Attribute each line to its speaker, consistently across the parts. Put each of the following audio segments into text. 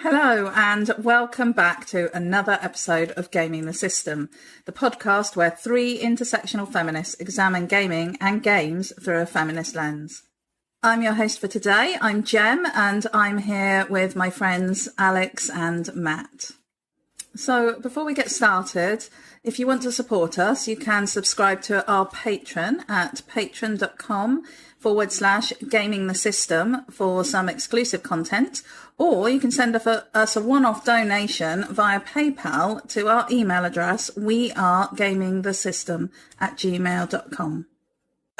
Speaker 1: Hello and welcome back to another episode of Gaming the System, the podcast where three intersectional feminists examine gaming and games through a feminist lens. I'm your host for today. I'm Jem and I'm here with my friends Alex and Matt. So before we get started, if you want to support us, you can subscribe to our Patreon at patreon.com/gamingthesystem for some exclusive content, or you can send us a one-off donation via PayPal to our email address, wearegamingthesystem@gmail.com.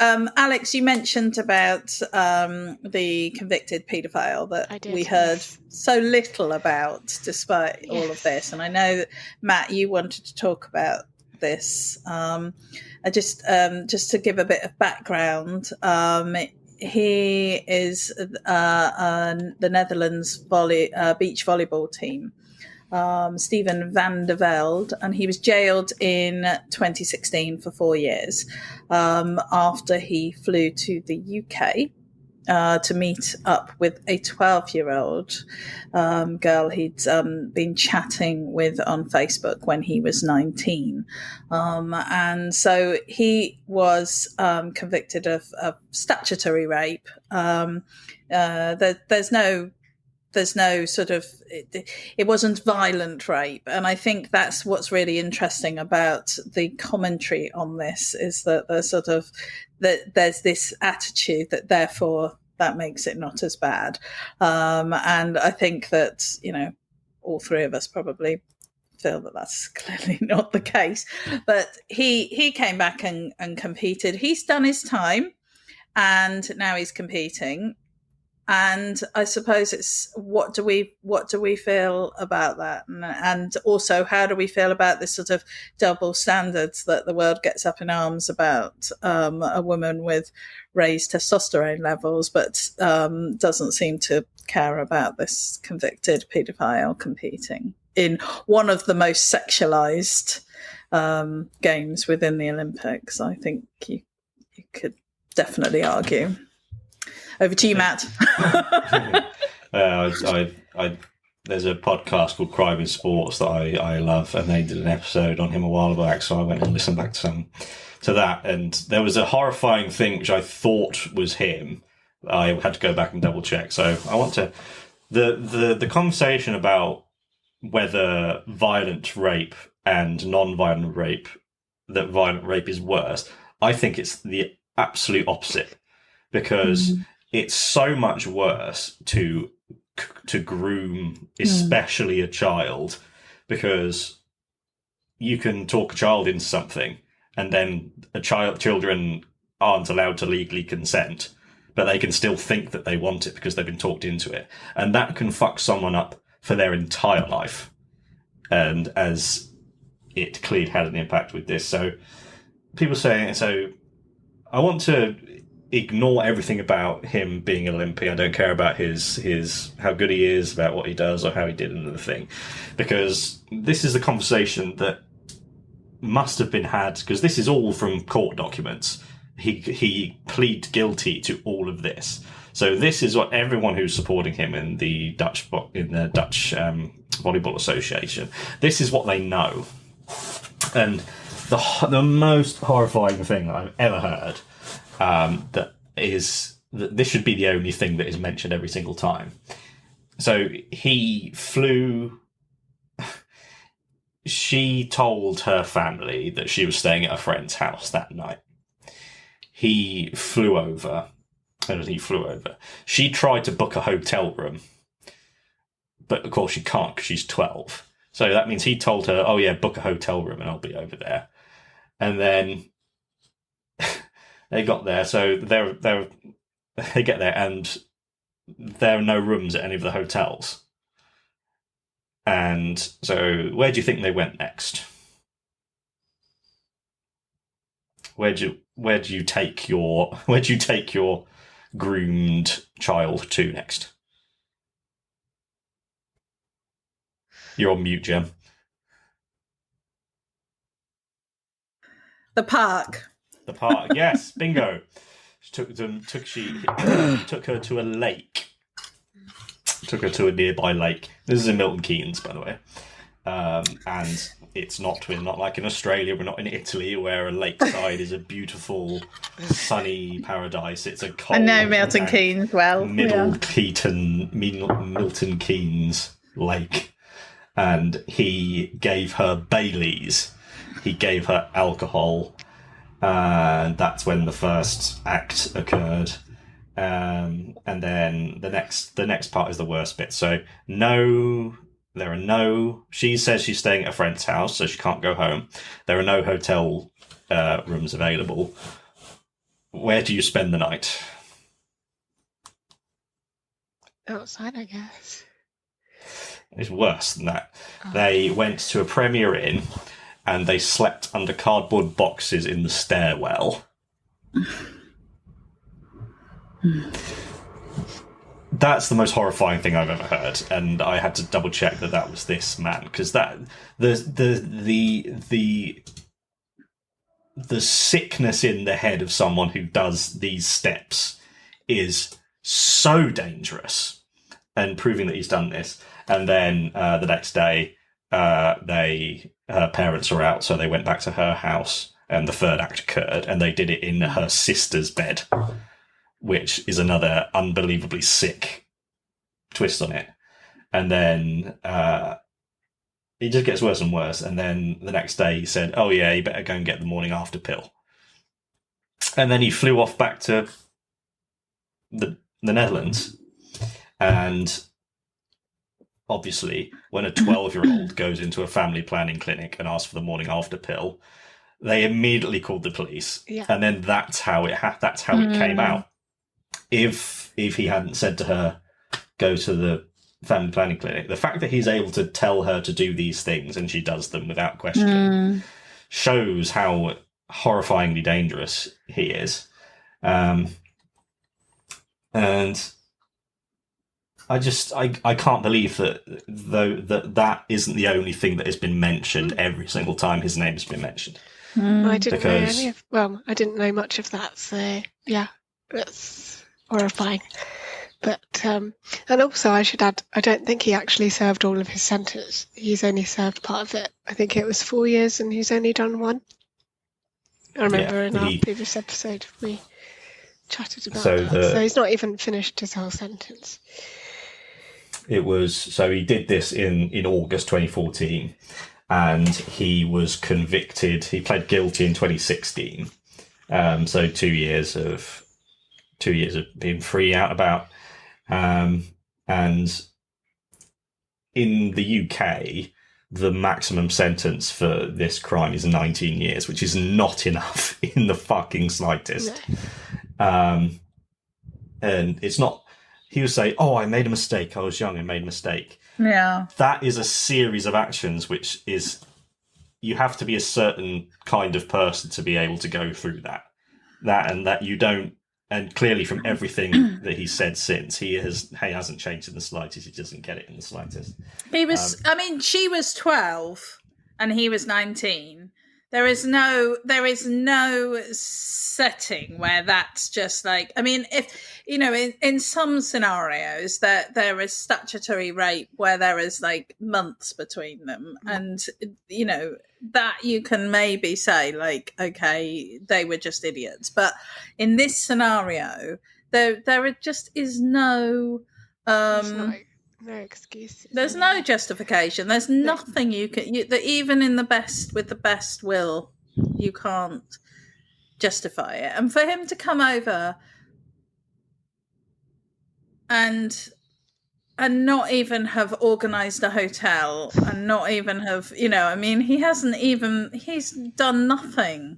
Speaker 1: Alex, you mentioned about the convicted paedophile that we heard so little about despite all of this. And I know that, Matt, you wanted to talk about this. Just to give a bit of background, he is the Netherlands beach volleyball team. Steven van der Velde, and he was jailed in 2016 for 4 years after he flew to the UK to meet up with a 12-year-old girl he'd been chatting with on Facebook when he was 19. And so he was convicted of statutory rape. There's no sort of, it wasn't violent rape. And I think that's what's really interesting about the commentary on this, is that there's this attitude that therefore that makes it not as bad. And I think that, all three of us probably feel that that's clearly not the case. But he came back and competed. He's done his time and now he's competing. And I suppose it's what do we feel about that, and also how do we feel about this sort of double standards that the world gets up in arms about, a woman with raised testosterone levels but doesn't seem to care about this convicted paedophile competing in one of the most sexualized games within the Olympics. I think you could definitely argue. Over to you, Matt.
Speaker 2: There's a podcast called Crime in Sports that I love, and they did an episode on him a while back, so I went and listened back to that, and there was a horrifying thing which I thought was him. I had to go back and double check. So I want to the conversation about whether violent rape and non-violent rape, that violent rape is worse. I think it's the absolute opposite, because it's so much worse to groom, especially a child, because you can talk a child into something, and then children aren't allowed to legally consent, but they can still think that they want it because they've been talked into it, and that can fuck someone up for their entire life. And as it clearly had an impact with this, so people saying, so I want to ignore everything about him being an Olympian. I don't care about his how good he is, about what he does, or how he did another thing, because this is the conversation that must have been had, because this is all from court documents. He pleaded guilty to all of this, so this is what everyone who's supporting him in the Dutch Volleyball Association, this is what they know. And the most horrifying thing I've ever heard, that is that this should be the only thing that is mentioned every single time. So he flew. She told her family that she was staying at a friend's house that night. He flew over. She tried to book a hotel room, but of course she can't because she's 12. So that means he told her, "Oh yeah, book a hotel room and I'll be over there." And then they got there, so they get there, and there are no rooms at any of the hotels. And so, where do you think they went next? Where do you take your groomed child to next? You're on mute, Jem.
Speaker 1: The park.
Speaker 2: The park, yes, bingo. She took her to a lake. took her to a nearby lake. This is in Milton Keynes, by the way. And we're not like in Australia, we're not in Italy, where a lakeside is a beautiful, sunny paradise. It's a cold...
Speaker 1: I know Milton Keynes well.
Speaker 2: Milton Keynes lake. And he gave her Baileys. He gave her alcohol. And that's when the first act occurred. And then the next part is the worst bit. So she says she's staying at a friend's house, so she can't go home. There are no hotel rooms available. Where do you spend the night?
Speaker 3: Outside, I guess.
Speaker 2: It's worse than that. Oh. They went to a Premier Inn and they slept under cardboard boxes in the stairwell. That's the most horrifying thing I've ever heard, and I had to double check that was this man, because the sickness in the head of someone who does these steps is so dangerous, and proving that he's done this. And then the next day, her parents were out, so they went back to her house, and the third act occurred, and they did it in her sister's bed, which is another unbelievably sick twist on it. And then it just gets worse and worse. And then the next day he said, oh yeah, you better go and get the morning after pill. And then he flew off back to the Netherlands. And obviously, when a 12-year-old goes into a family planning clinic and asks for the morning after pill, they immediately called the police. Yeah. And then that's how it came out. If he hadn't said to her, go to the family planning clinic, the fact that he's able to tell her to do these things and she does them without question shows how horrifyingly dangerous he is. And I can't believe that isn't the only thing that has been mentioned every single time his name has been mentioned.
Speaker 3: I didn't know much of that, so yeah, that's horrifying. But and also I should add, I don't think he actually served all of his sentence. He's only served part of it. I think it was 4 years and he's only done 1. I remember in our previous episode we chatted about that. So he's not even finished his whole sentence.
Speaker 2: He did this in August 2014, and he was convicted. He pled guilty in 2016. So 2 years of being free out about. And in the UK, the maximum sentence for this crime is 19 years, which is not enough in the fucking slightest. No. And it's not. He would say, oh, I made a mistake. I was young. I made a mistake.
Speaker 1: Yeah.
Speaker 2: That is a series of actions, which is, you have to be a certain kind of person to be able to go through that. That you don't, and clearly from everything that he said since, he hasn't changed in the slightest. He doesn't get it in the slightest.
Speaker 1: He was, she was 12 and he was 19. There is no setting where that's just like, if, in some scenarios that there is statutory rape where there is like months between them, and, that you can maybe say like, okay, they were just idiots. But in this scenario, there just is no...
Speaker 3: no excuses.
Speaker 1: There's no justification. There's nothing that even with the best will, you can't justify it. And for him to come over and not even have organised a hotel and not even have, he's done nothing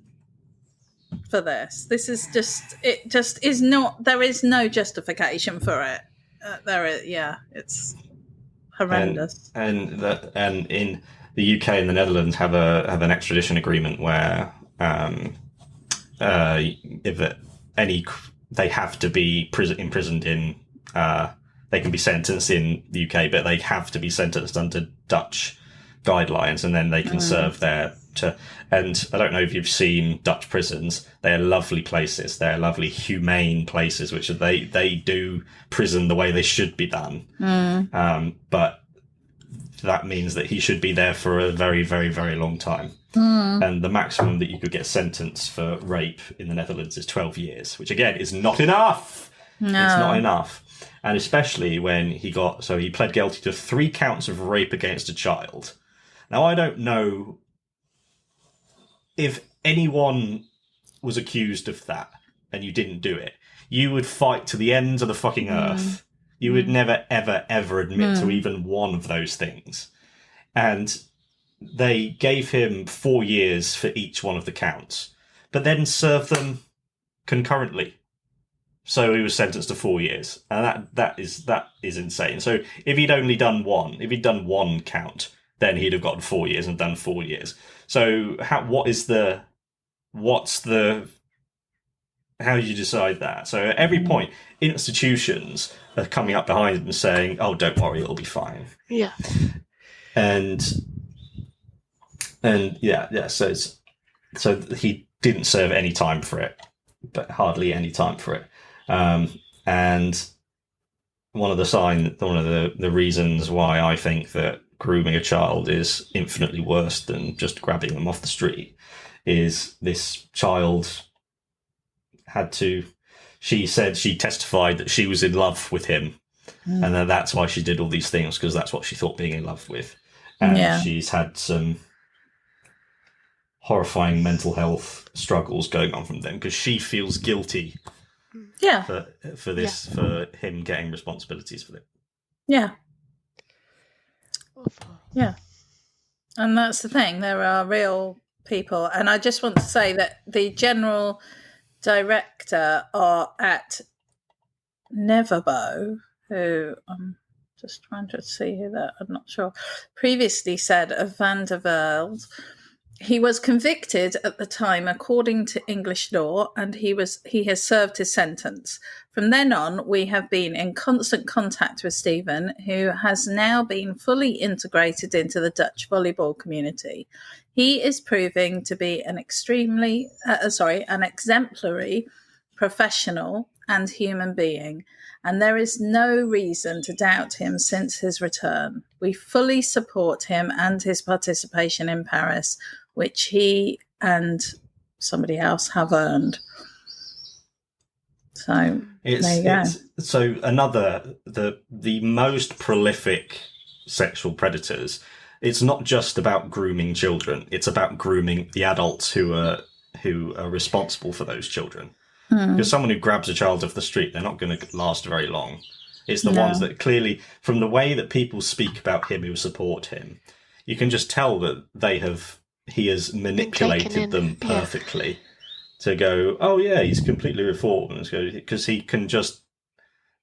Speaker 1: for this. This is there is no justification for it. It's horrendous.
Speaker 2: And in the UK and the Netherlands have an extradition agreement where they have to be imprisoned in. They can be sentenced in the UK, but they have to be sentenced under Dutch guidelines, and then they can serve and I don't know if you've seen Dutch prisons. They're lovely places. They're lovely, humane places, which they do prison the way they should be done. But that means that he should be there for a very, very, very long time. And the maximum that you could get sentenced for rape in the Netherlands is 12 years, which again is not enough. No. It's not enough. And especially when he pled guilty to 3 counts of rape against a child. Now, I don't know if anyone was accused of that and you didn't do it, you would fight to the ends of the fucking earth. You would never, ever, ever admit to even one of those things. And they gave him 4 years for each one of the counts, but then served them concurrently. So he was sentenced to 4 years. And that is insane. So if he'd done one count, then he'd have gotten 4 years and done 4 years. So how do you decide that? So at every point, institutions are coming up behind him and saying, "Oh, don't worry, it'll be fine."
Speaker 3: Yeah.
Speaker 2: And yeah. So he didn't serve any time for it, but hardly any time for it. And one of the reasons why I think that grooming a child is infinitely worse than just grabbing them off the street is this child she said she testified that she was in love with him, and that's why she did all these things, because that's what she thought being in love with. And she's had some horrifying mental health struggles going on from them, because she feels guilty for him getting responsibilities for it.
Speaker 1: Yeah. Yeah. And that's the thing. There are real people. And I just want to say that the general director at Neverbo, who I'm just trying to see who that, I'm not sure, previously said of Van der Velde, he was convicted at the time according to English law, and he has served his sentence. From then on, we have been in constant contact with Stephen, who has now been fully integrated into the Dutch volleyball community. He is proving to be an exemplary professional and human being, and there is no reason to doubt him since his return. We fully support him and his participation in Paris, which he and somebody else have earned. So there you go.
Speaker 2: So the most prolific sexual predators, it's not just about grooming children, it's about grooming the adults who are responsible for those children. Because someone who grabs a child off the street, they're not going to last very long. It's the ones that clearly, from the way that people speak about him who support him, you can just tell that he has manipulated them perfectly to go, "Oh yeah, he's completely reformed," because he can just,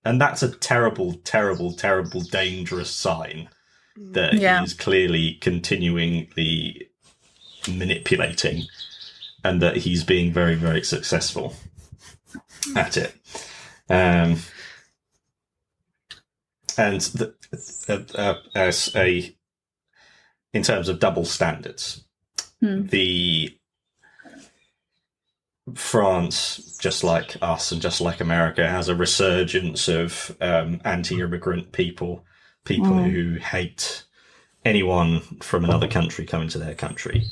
Speaker 2: and that's a terrible, terrible, terrible, dangerous sign that he's clearly continuing the manipulating, and that he's being very, very successful at it. And in terms of double standards, the France, just like us and just like America, has a resurgence of anti-immigrant people who hate anyone from another country coming to their country.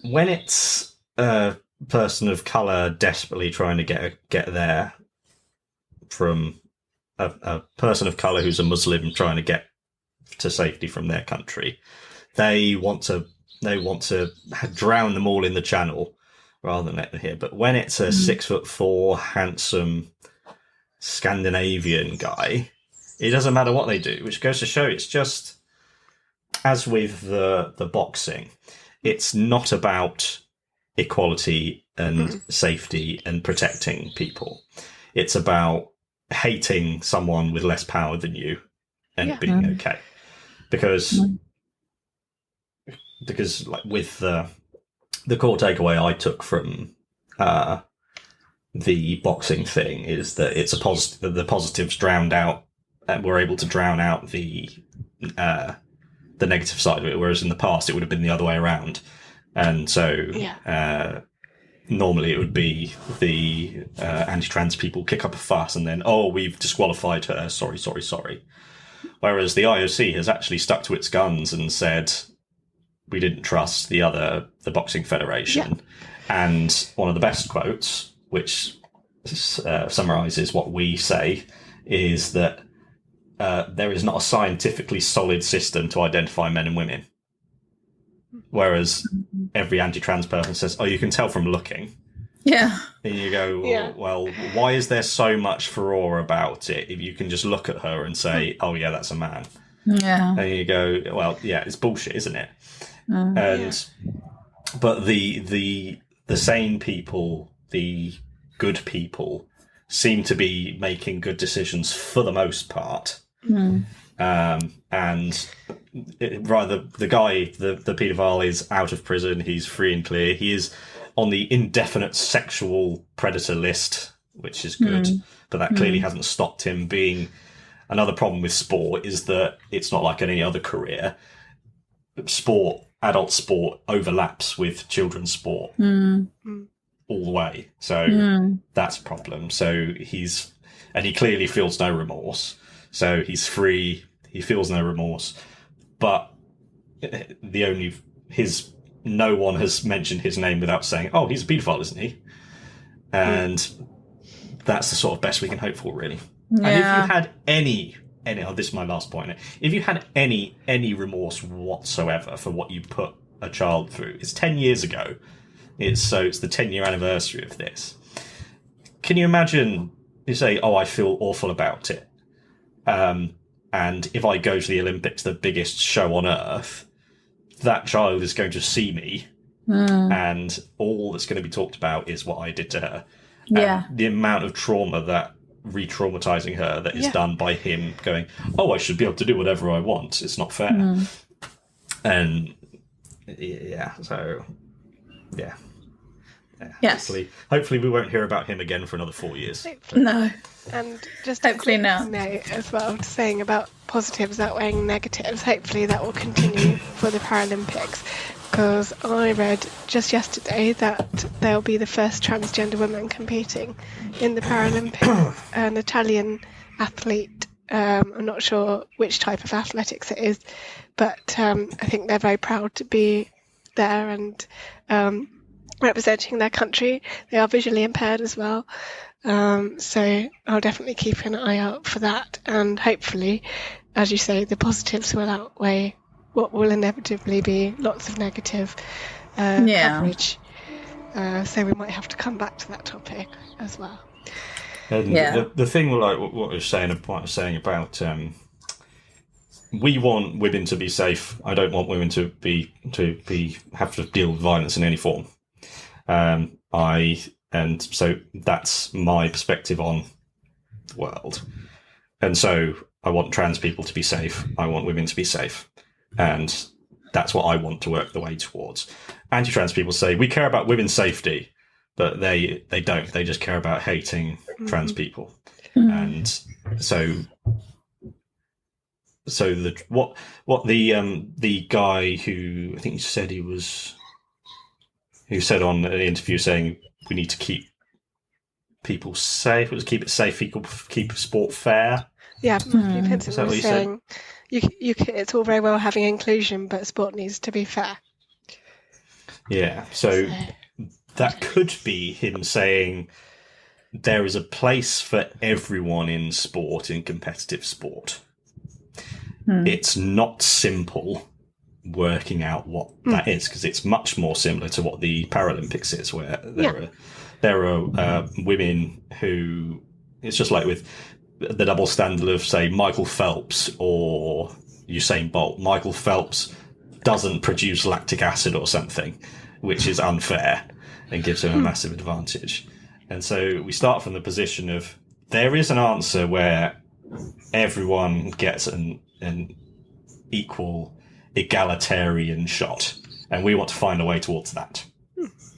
Speaker 2: When it's a person of colour desperately trying to get there from a person of colour who's a Muslim trying to get to safety from their country, they want to drown them all in the channel rather than let them here. But when it's a 6'4" handsome Scandinavian guy, it doesn't matter what they do, which goes to show it's just, as with the boxing, it's not about equality and safety and protecting people. It's about hating someone with less power than you and being okay. Because like with the core takeaway I took from the boxing thing is that it's a positive. The positives drowned out, and we're able to drown out the the negative side of it, whereas in the past it would have been the other way around. And so normally it would be the anti-trans people kick up a fuss and then, oh, we've disqualified her, sorry. Whereas the IOC has actually stuck to its guns and said, we didn't trust the boxing federation. And one of the best quotes, which summarises what we say, is that there is not a scientifically solid system to identify men and women. Whereas every anti-trans person says, oh, you can tell from looking.
Speaker 1: Yeah.
Speaker 2: And you go, well, why is there so much furore about it if you can just look at her and say, oh, yeah, that's a man?
Speaker 1: Yeah.
Speaker 2: And you go, well, yeah, it's bullshit, isn't it? But the sane people, the good people, seem to be making good decisions for the most part. And rather, the guy, the paedophile, is out of prison. He's free and clear. He is on the indefinite sexual predator list, which is good. But that clearly hasn't stopped him being... Another problem with sport is that it's not like any other career. Adult sport overlaps with children's sport all the way. So that's a problem. So he clearly feels no remorse. So he's free. He feels no remorse. But no one has mentioned his name without saying, oh, he's a paedophile, isn't he? And that's the sort of best we can hope for, really. Yeah. And if you had any, this is my last point. If you had any remorse whatsoever for what you put a child through, it's 10 years ago. It's the 10-year anniversary of this. Can you imagine? You say, "Oh, I feel awful about it," and if I go to the Olympics, the biggest show on earth, that child is going to see me, and all that's going to be talked about is what I did to her.
Speaker 1: Yeah,
Speaker 2: and the amount of trauma that re-traumatizing her that is done by him going, oh, I should be able to do whatever I want. It's not fair. And
Speaker 1: yes.
Speaker 2: Hopefully we won't hear about him again for another 4 years.
Speaker 3: Hopefully.
Speaker 1: No.
Speaker 3: And just
Speaker 1: hopefully not.
Speaker 3: Note as well, saying about positives outweighing negatives, hopefully that will continue for the Paralympics. Because I read just yesterday that there'll be the first transgender woman competing in the Paralympics, an Italian athlete. I'm not sure which type of athletics it is, but I think they're very proud to be there and representing their country. They are visually impaired as well. So I'll definitely keep an eye out for that. And hopefully, as you say, the positives will outweigh what will inevitably be lots of negative coverage. So we might have to come back to that topic as well.
Speaker 2: And the thing, like what I was saying about, we want women to be safe. I don't want women to have to deal with violence in any form. And so that's my perspective on the world. And so I want trans people to be safe. I want women to be safe. And that's what I want to work the way towards. Anti-trans people say, we care about women's safety, but they don't. They just care about hating trans people. And so the guy who, I think he said who said on an interview saying we need to keep people safe. It was keep it safe, keep sport fair.
Speaker 3: Yeah, Vincent was saying it's all very well having inclusion, but sport needs to be fair.
Speaker 2: Yeah, so that could be him saying there is a place for everyone in sport, in competitive sport. It's not simple working out what that is, because it's much more similar to what the Paralympics is, where there are women who, it's just like with the double standard of, say, Michael Phelps or Usain Bolt. Michael Phelps doesn't produce lactic acid or something, which is unfair and gives him a massive advantage. And so we start from the position of there is an answer where everyone gets an equal egalitarian shot, and we want to find a way towards that.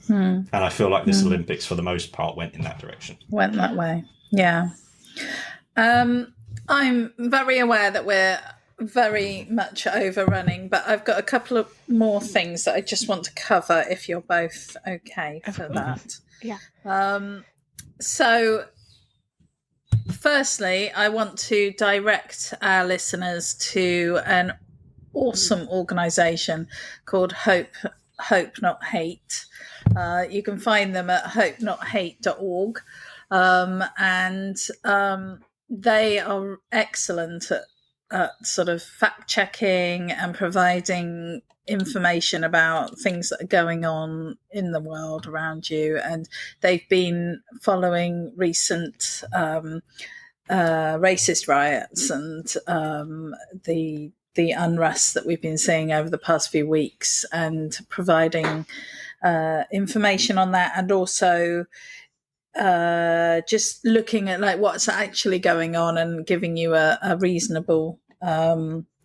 Speaker 2: And I feel like this Olympics, for the most part, went in that direction.
Speaker 1: Went that way, yeah. I'm very aware that we're very much overrunning, but I've got a couple of more things that I just want to cover if you're both okay for that.
Speaker 3: Yeah.
Speaker 1: So firstly, I want to direct our listeners to an awesome organisation called Hope Not Hate. You can find them at hopenothate.org, and they are excellent at sort of fact checking and providing information about things that are going on in the world around you. And they've been following recent racist riots and the unrest that we've been seeing over the past few weeks, and providing information on that, and also just looking at like what's actually going on and giving you a reasonable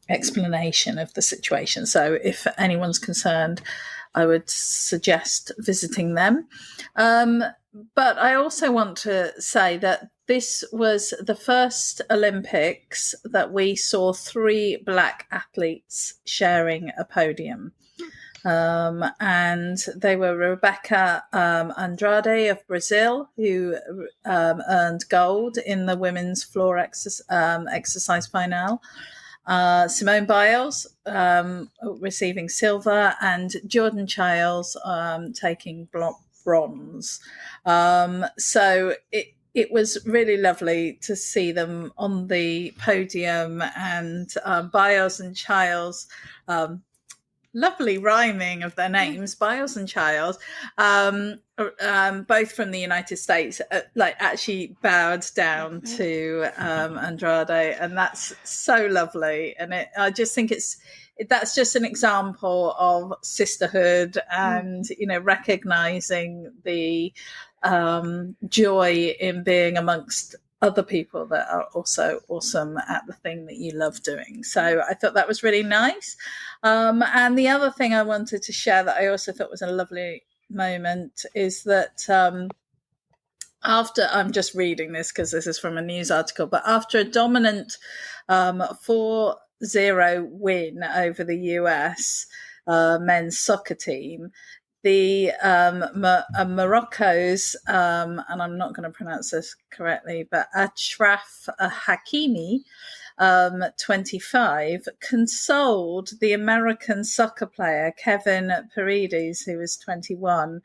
Speaker 1: explanation of the situation. So if anyone's concerned, I would suggest visiting them. But I also want to say that this was the first Olympics that we saw 3 Black athletes sharing a podium. And they were Rebecca Andrade of Brazil, who earned gold in the women's floor exercise final. Simone Biles receiving silver, and Jordan Childs taking bronze. So it was really lovely to see them on the podium, and Biles and Childs, lovely rhyming of their names, Biles and Childs, both from the United States, like actually bowed down to Andrade, and that's so lovely. And I just think that's just an example of sisterhood, and recognizing the joy in being amongst other people that are also awesome at the thing that you love doing. So I thought that was really nice. And the other thing I wanted to share that I also thought was a lovely moment is that after, I'm just reading this because this is from a news article, but after a dominant 4-0 win over the US men's soccer team, the Morocco's, and I'm not going to pronounce this correctly, but Achraf Hakimi, 25, consoled the American soccer player Kevin Paredes, who was 21,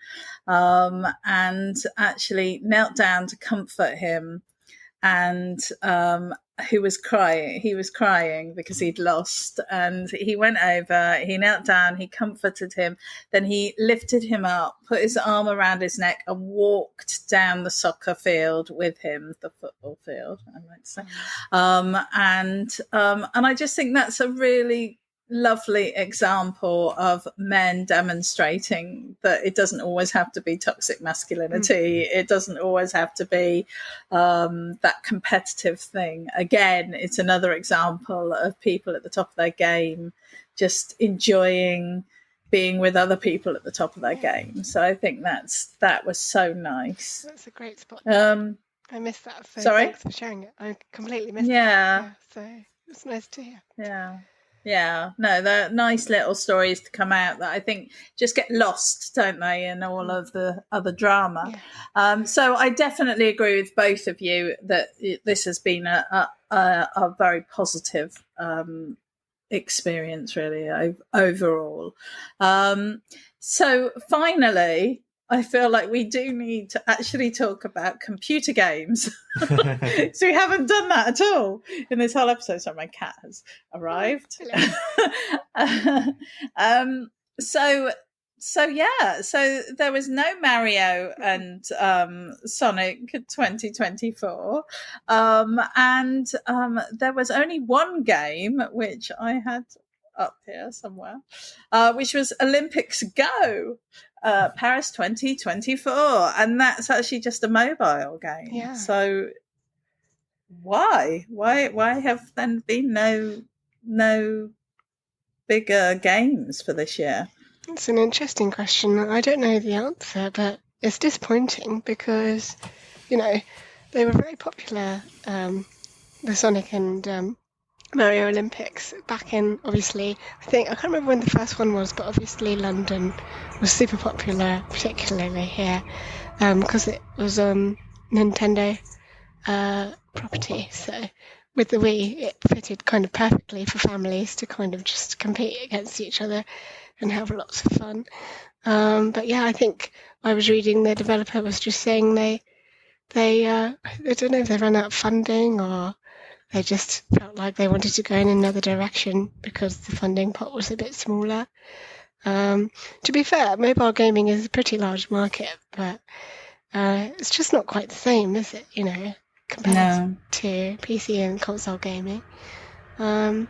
Speaker 1: and actually knelt down to comfort him, and who was crying. He was crying because he'd lost, and he went over, he knelt down, he comforted him, then he lifted him up, put his arm around his neck, and walked down the soccer field with him, the football field, I might say. And I just think that's a really lovely example of men demonstrating that it doesn't always have to be toxic masculinity. It doesn't always have to be that competitive thing. Again, it's another example of people at the top of their game just enjoying being with other people at the top of their game. So I think that was so nice.
Speaker 3: That's a great spot.
Speaker 1: I
Speaker 3: missed that. So
Speaker 1: sorry?
Speaker 3: Thanks for sharing it. I completely missed it.
Speaker 1: Yeah.
Speaker 3: So it's nice to hear.
Speaker 1: Yeah, no, they're nice little stories to come out that I think just get lost, don't they, in all of the other drama. Yeah. So I definitely agree with both of you that this has been a very positive experience, really, overall. So finally, I feel like we do need to actually talk about computer games. So we haven't done that at all in this whole episode. So my cat has arrived. So there was no Mario and Sonic 2024. And there was only one game, which I had up here somewhere, which was Olympics Go. Paris 2024, and that's actually just a mobile game.
Speaker 3: Yeah.
Speaker 1: So why have there been no bigger games for this year?
Speaker 3: It's an interesting question. I don't know the answer, but it's disappointing because they were very popular, the Sonic and Mario Olympics back in, obviously, I can't remember when the first one was, but obviously London was super popular, particularly here, because it was Nintendo property. So with the Wii, it fitted kind of perfectly for families to kind of just compete against each other and have lots of fun. But yeah, I think I was reading the developer was just saying they I don't know if they ran out of funding or they just felt like they wanted to go in another direction because the funding pot was a bit smaller. To be fair, mobile gaming is a pretty large market, but it's just not quite the same, is it? Compared to PC and console gaming. But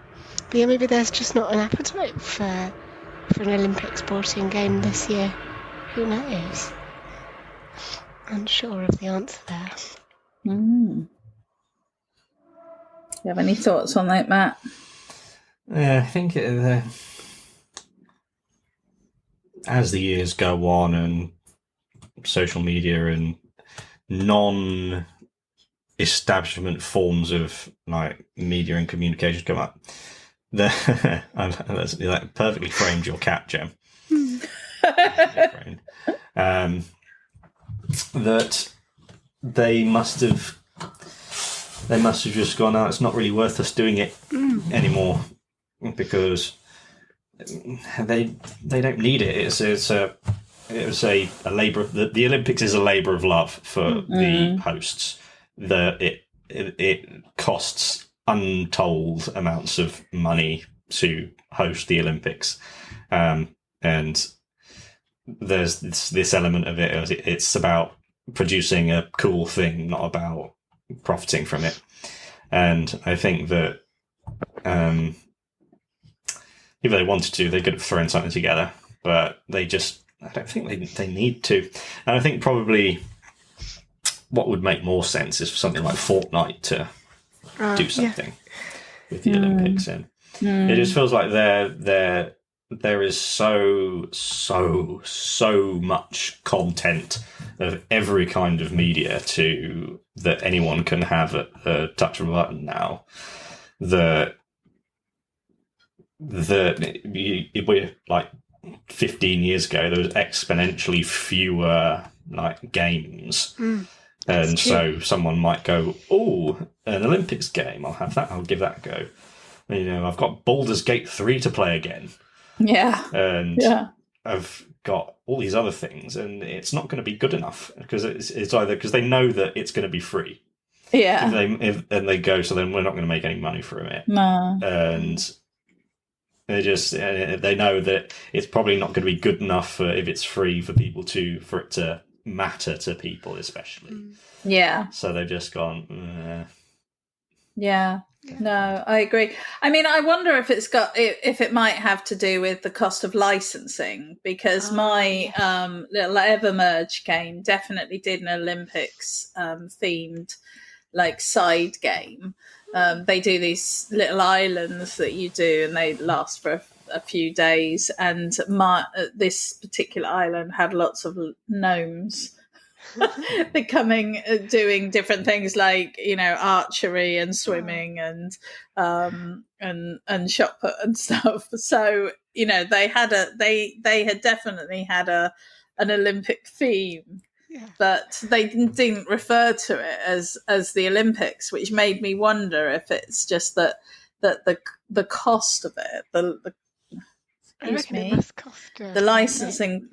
Speaker 3: yeah, maybe there's just not an appetite for an Olympic sporting game this year. Who knows? Unsure of the answer there.
Speaker 1: You have any thoughts on that, Matt?
Speaker 2: Yeah, I think as the years go on and social media and non-establishment forms of like media and communications come up, that perfectly framed your cat, Jem. That they must have just gone out. It's not really worth us doing it anymore because they don't need it. It was a labor. The Olympics is a labor of love for the hosts. It costs untold amounts of money to host the Olympics, and there's this element of it. It's about producing a cool thing, not about profiting from it. And I think that if they wanted to, they could have thrown something together, but I don't think they need to. And I think probably what would make more sense is for something like Fortnite to do something with the Olympics. And it just feels like there is so much content of every kind of media that anyone can have at the touch of a button now. We're like 15 years ago, there was exponentially fewer like games. And so someone might go, "Oh, an Olympics game, I'll have that, I'll give that a go." I've got Baldur's Gate 3 to play again.
Speaker 1: Yeah.
Speaker 2: And I've got all these other things, and it's not going to be good enough because it's either because they know that it's going to be free.
Speaker 1: Yeah.
Speaker 2: And they go, so then we're not going to make any money from it.
Speaker 1: No.
Speaker 2: And they know that it's probably not going to be good enough if it's free for it to matter to people, especially.
Speaker 1: Yeah.
Speaker 2: So they've just gone.
Speaker 1: Yeah. No, I agree. I mean, I wonder if if it might have to do with the cost of licensing, because my little Evermerge game definitely did an Olympics themed like side game. They do these little islands that you do, and they last for a few days. And this particular island had lots of gnomes. Doing different things like archery and swimming and shot put and stuff. So they had definitely had an Olympic theme, but they didn't refer to it as the Olympics, which made me wonder if it's just that the cost of it, the licensing,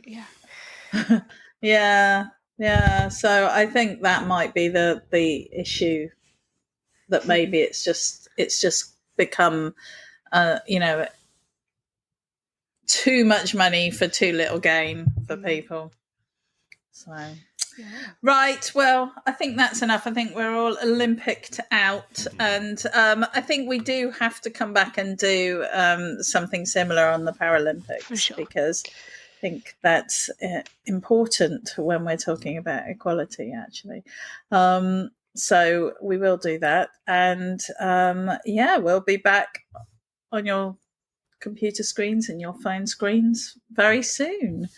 Speaker 1: Yeah, so I think that might be the issue, that maybe it's just become too much money for too little gain for people. So right, well, I think that's enough. I think we're all Olympicked out, and I think we do have to come back and do something similar on the Paralympics, for sure, because I think that's important when we're talking about equality, actually. So we will do that. And we'll be back on your computer screens and your phone screens very soon.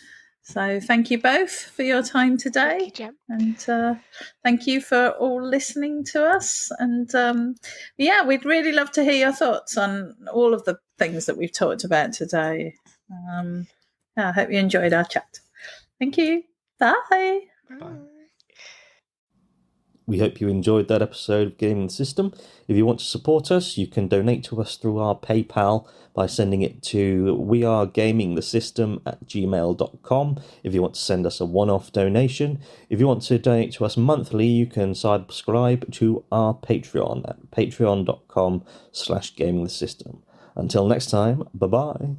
Speaker 1: So thank you both for your time today.
Speaker 3: Thank you, Jem.
Speaker 1: And thank you for all listening to us. And we'd really love to hear your thoughts on all of the things that we've talked about today. I hope you enjoyed our chat. Thank you. Bye.
Speaker 2: Bye.
Speaker 4: We hope you enjoyed that episode of Gaming the System. If you want to support us, you can donate to us through our PayPal by sending it to wearegamingthesystem@gmail.com if you want to send us a one-off donation. If you want to donate to us monthly, you can subscribe to our Patreon at patreon.com/gamingthesystem. Until next time, bye-bye.